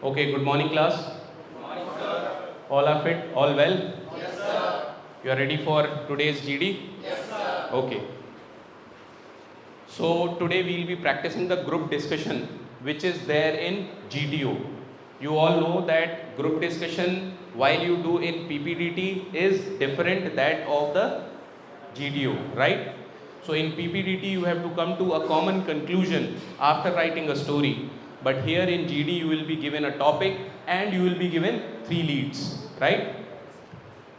Okay, good morning class. All are fit, all well? Yes sir. You are ready for today's GD? Yes sir. Okay. So today we will be practicing the group discussion which is there in GDO. You all know that group discussion while you do in PPDT is different that of the GDO, right? So in PPDT you have to come to a common conclusion after writing a story. But here in GD you will be given a topic and you will be given 3 leads, right?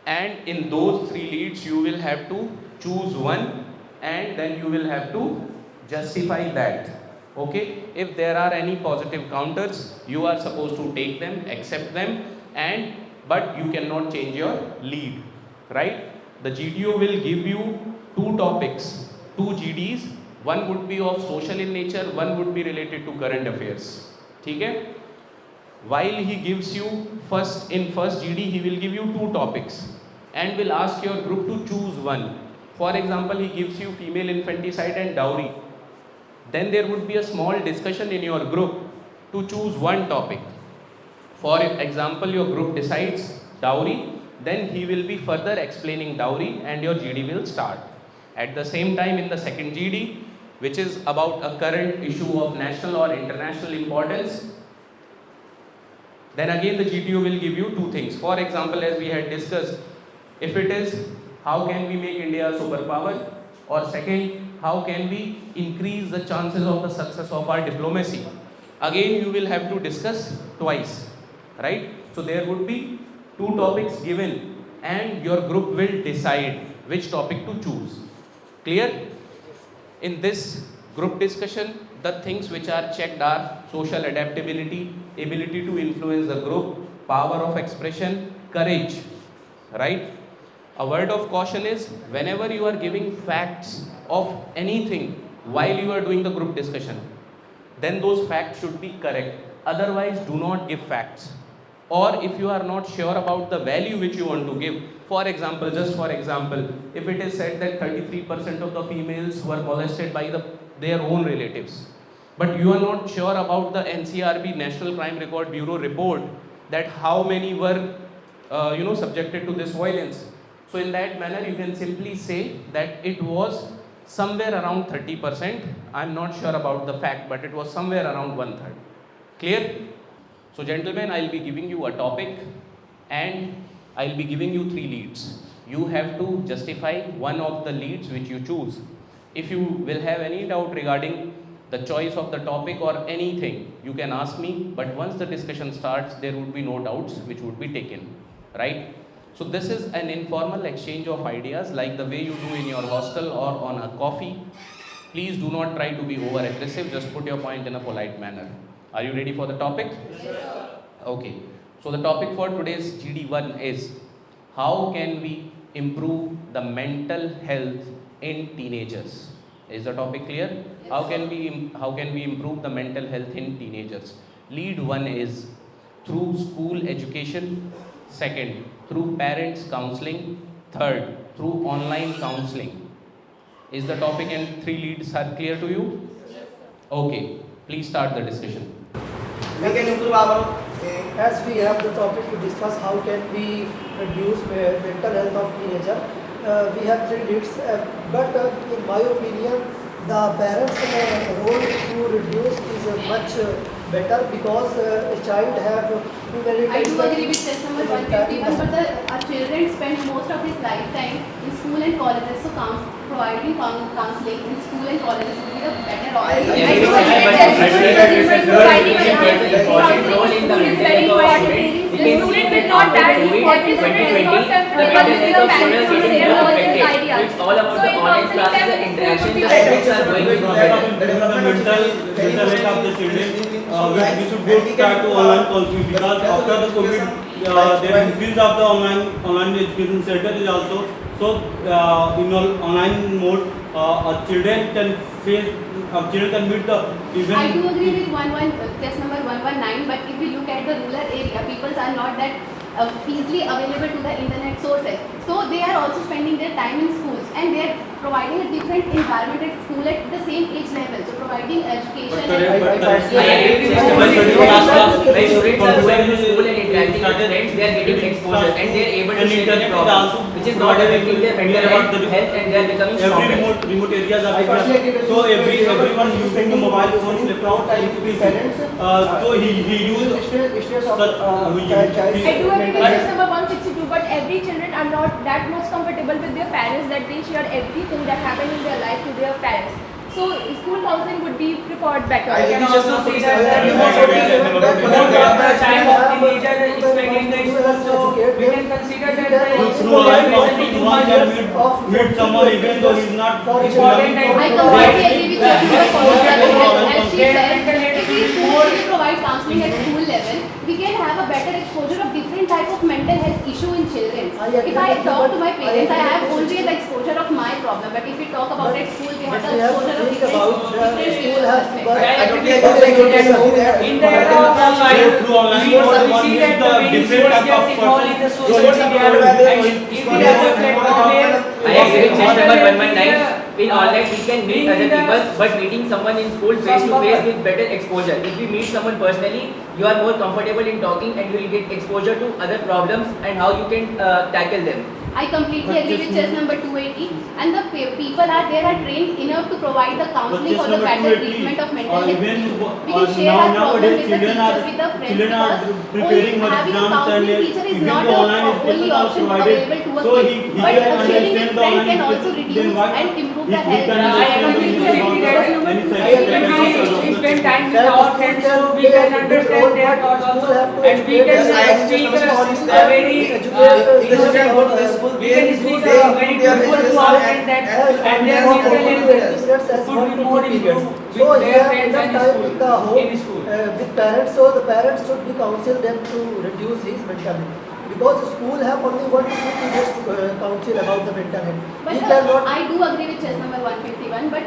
And in those 3 leads you will have to choose one and then you will have to justify that. Okay, if there are any positive counters you are supposed to take them, accept them, and but you cannot change your lead, right? The GDO will give you 2 topics, 2 GDs, one would be of social in nature, one would be related to current affairs. ठीक है? While he gives you first GD he will give you 2 topics and will ask your group to choose one. For example, he gives you female infanticide and dowry. Then there would be a small discussion in your group to choose one topic. For example, your group decides dowry, then he will be further explaining dowry and your GD will start. At the same time, in the second GD, which is about a current issue of national or international importance, then again the GDO will give you 2 things. For example, as we had discussed, if it is how can we make India a superpower, or second, how can we increase the chances of the success of our diplomacy, again you will have to discuss twice, right? So there would be 2 topics given and your group will decide which topic to choose. Clear? In this group discussion, the things which are checked are social adaptability, ability to influence the group, power of expression, courage, right? A word of caution is whenever you are giving facts of anything while you are doing the group discussion, then those facts should be correct. Otherwise, do not give facts. Or if you are not sure about the value which you want to give, for example, just for example, if it is said that 33% of the females were molested by their own relatives, but you are not sure about the NCRB National Crime Record Bureau report that how many were subjected to this violence. So in that manner you can simply say that it was somewhere around 30%. I am not sure about the fact, but it was somewhere around 1/3. Clear? So gentlemen, I will be giving you a topic and I will be giving you 3 leads. You have to justify one of the leads which you choose. If you will have any doubt regarding the choice of the topic or anything, you can ask me, but once the discussion starts, there would be no doubts which would be taken, right? So this is an informal exchange of ideas like the way you do in your hostel or on a coffee. Please do not try to be over aggressive, just put your point in a polite manner. Are you ready for the topic? Yes. Okay. So the topic for today's GD1 is how can we improve the mental health in teenagers? Is the topic clear? Yes. How can we improve the mental health in teenagers? Lead 1 is through school education. Second, through parents counseling. Third, through online counseling. Is the topic and 3 leads are clear to you? Yes. Okay. Please start the discussion. We can improve our as we have the topic to discuss how can we reduce mental health of teenager. We have 3 leads, but in my opinion the parents role to reduce is much better because a child have too many I do agree with test number 151, but our children spend most of his lifetime in school and colleges, so providing counseling in school and colleges would be the better option. I do agree with test important role in the mental health of student. The student will not die what is the mental health of students. It's all about the online classes, the interaction the students are going with mental health of the students. We should go back to online counseling because after the COVID, there is increase of the online education center is also. So in online mode, children can meet the even. I do agree with test number 119, but if we look at the rural area, people are not that easily available to the internet sources. So they are also spending their time in schools and they are providing a different environment at school at the same age level. So providing education. I agree with you. are getting exposure and they are able to And share their internet is problems, also which is not affecting their mental about the health and they are becoming every stronger. remote areas are I personally agree with so you. everyone using the mobile phones, laptops, and PC. So he used States of such child. I do agree with this number 162, but every children are not that much comfortable with their parents that they share everything that happened in their life to their parents. So school counseling would be preferred better. I can agree just also now. say that Everyone the- should be- the- but- the time of teenager is spent in the school, so we can consider that the through online counseling, one can meet someone even though he's not important and I completely agree with you. As she Their said, mental health if we is more- provide counseling at school level, we can have a better exposure of different type of mental health issue in children. I agree If I with you, talk but to my I parents, I agree have with only you. the exposure of my problem. But if we talk about at school, we have But the we have to exposure of think about the school has to work. I totally agree with you. In the era of online, through online we one see is that the the main different source type of gets involved in the person. social media and every other platform where I agree with chest number 119. In uh, online we can meet being other in the- people, but meeting someone in school face to face with better exposure. If we meet someone personally, you are more comfortable in talking and you will get exposure to other problems and how you can tackle them. I completely agree with chess number 280, and the people are there are trained enough to provide the counseling for the better treatment of mental health. Even We can share our problem nowadays with the children teachers, with the friends, children are because preparing only for having a exams and counseling teacher is even not the the online only education are option provided. available to a So kid. he But can sharing with understand the friends online can also education. reduce Then why and improve he the can health. I understand agree the with about you the that any even side we effects spend time with That our school friends, can so we play can a big understand role, their but thoughts school also, have to and we educate can Yes, I agree speak with you. a very If the children go to the school, we can speak they very improve their beautiful to education our friends that and their mental health could be more improved So with he their have friends enough and time in the home in school. with parents, so the parents should be counsel them to reduce his mental health. Because school have only 1 to 2 periods to counsel about the mental health. But He cannot. I do agree with chess number 151, but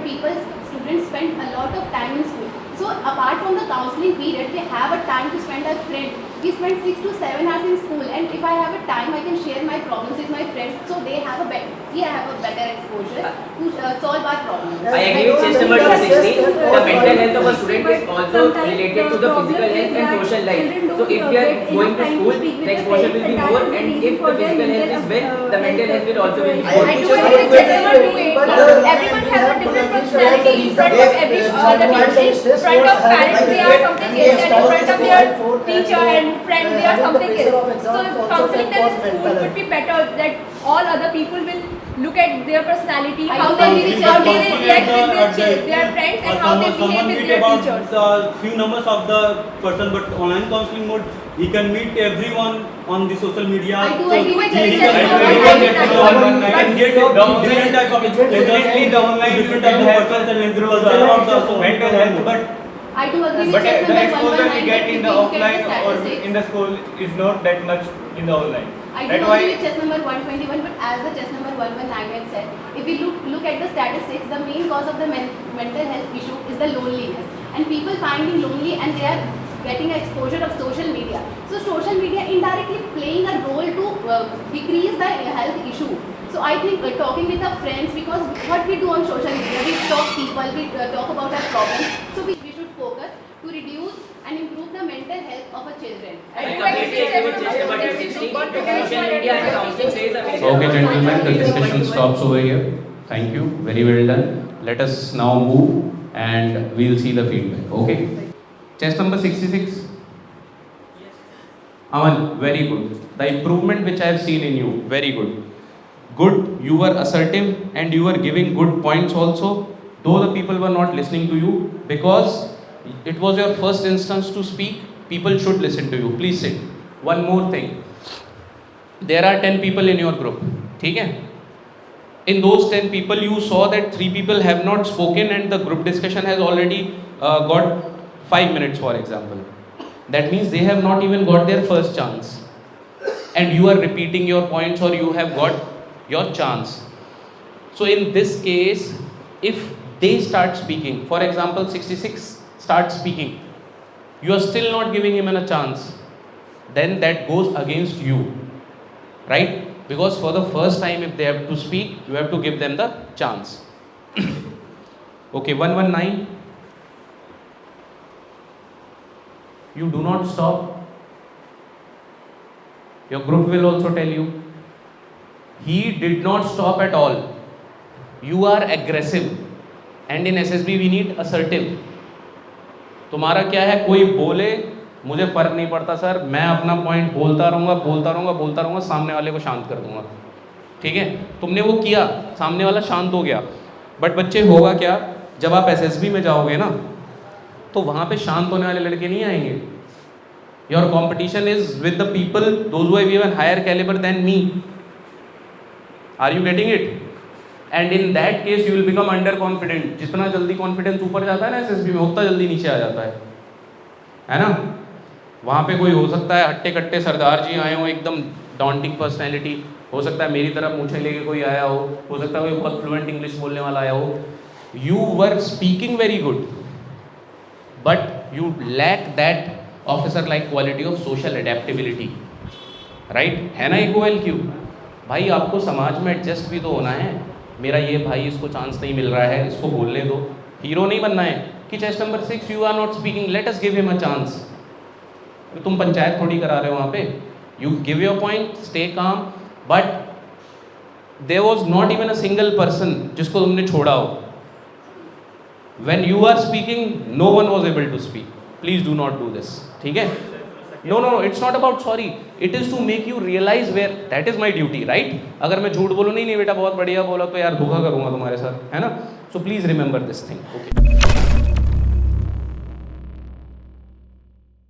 students spend a lot of time in school. So apart from the counseling period, they have a time to spend as friends. We spend 6 to 7 hours in school, and if I have a time, I can share my problems with my friends. So we have a better exposure to solve our problems. I agree with chest number 260. The mental health of a student is also related to the physical health and social life. So if we are going to school, the exposure will be more, and if the physical health is well, the mental health will also be I I more. do agree with chess number 280. Everyone has a different personality in front of every other teacher. In front of parents, they are something else, and in front of their teacher and friend, they are something else. So counseling them in school would be better, that all other people will look at their personality, I how do they agree with react chess with their friends, and how they someone behave with meet their about teachers. the few numbers of the person, but online counseling mode, he can meet everyone on the social media. I do So agree with he chess can- number he 199. can get different type of Definitely the online different type of persons and individuals about the mental health, but I do agree with but chess the number exposure we 119. get in the If we look at offline the or statistics, in the school is not that much in the online. I do That's agree why with chess number 121, but as the chess number 119 had said, if we look at the statistics, the main cause of the mental health issue is the loneliness. And people finding lonely and they are getting exposure of social media. So social media indirectly playing a role to decrease the health issue. So I think talking with our friends, because what we do on social media, we talk people, we talk about our problems. So we should focus to reduce and improve the mental health of our children. I completely agree with chest number 260. Social media and counseling plays a major Okay, role. gentlemen, the discussion stops over here. Thank you. Very well done. Let us now move and we'll see the feedback. Okay. Chest number 66. Aman, very good. The improvement which I have seen in you, very good. Good, you were assertive and you were giving good points also, though the people were not listening to you, because it was your first instance to speak. People should listen to you. Please sit. One more thing. There are 10 people in your group. Okay? In those 10 people, you saw that 3 people have not spoken and the group discussion has already got 5 minutes, for example. That means they have not even got their first chance. And you are repeating your points, or you have got your chance. So in this case, if they start speaking, for example 66 starts speaking, you are still not giving him a chance, then that goes against you, right? Because for the first time, if they have to speak, you have to give them the chance. Okay, 119. You do not stop. Your group will also tell you. He did not stop at all. You are aggressive, and in SSB we need assertive. तुम्हारा क्या है, कोई बोले मुझे फर्क नहीं पड़ता sir, मैं अपना पॉइंट बोलता रहूँगा, सामने वाले को शांत कर दूंगा. ठीक है, तुमने वो किया, सामने वाला शांत हो गया. बट बच्चे होगा क्या, जब आप SSB में जाओगे ना, तो वहाँ पे शांत होने वाले लड़के नहीं आएंगे. Your competition is with the people those who have even higher calibre than me. Are you getting it? And in that case you will become under confident. जितना जल्दी कॉन्फिडेंस ऊपर जाता है ना SSB में, उतना जल्दी नीचे आ जाता है ना. वहाँ पे कोई हो सकता है हट्टे कट्टे सरदार जी आए हो, एकदम डॉन्टिंग पर्सनैलिटी. हो सकता है मेरी तरफ मूछें लेके कोई आया हो सकता है कोई बहुत फ्लुएंट इंग्लिश बोलने वाला आया हो. You were speaking very good, but you lack that officer like quality of social adaptability. Right है ना इक्वल क्यू? भाई आपको समाज में एडजस्ट भी तो होना है. मेरा ये भाई, इसको चांस नहीं मिल रहा है, इसको बोलने दो. हीरो नहीं बनना है कि chest number 6 you are not speaking, let us give him a chance. तुम पंचायत थोड़ी करा रहे हो वहाँ पे. You give your point, stay calm. But there was not even a single person जिसको तुमने छोड़ा हो. When you are speaking, no one was able to speak. Please do not do this. ठीक है? No, it's not about sorry. It is to make you realize where that is my duty, right? अगर मैं झूठ बोलूँ, नहीं बेटा बहुत बढ़िया बोला, तो यार धोखा करूँगा तुम्हारे साथ, है ना? So please remember this thing. Okay.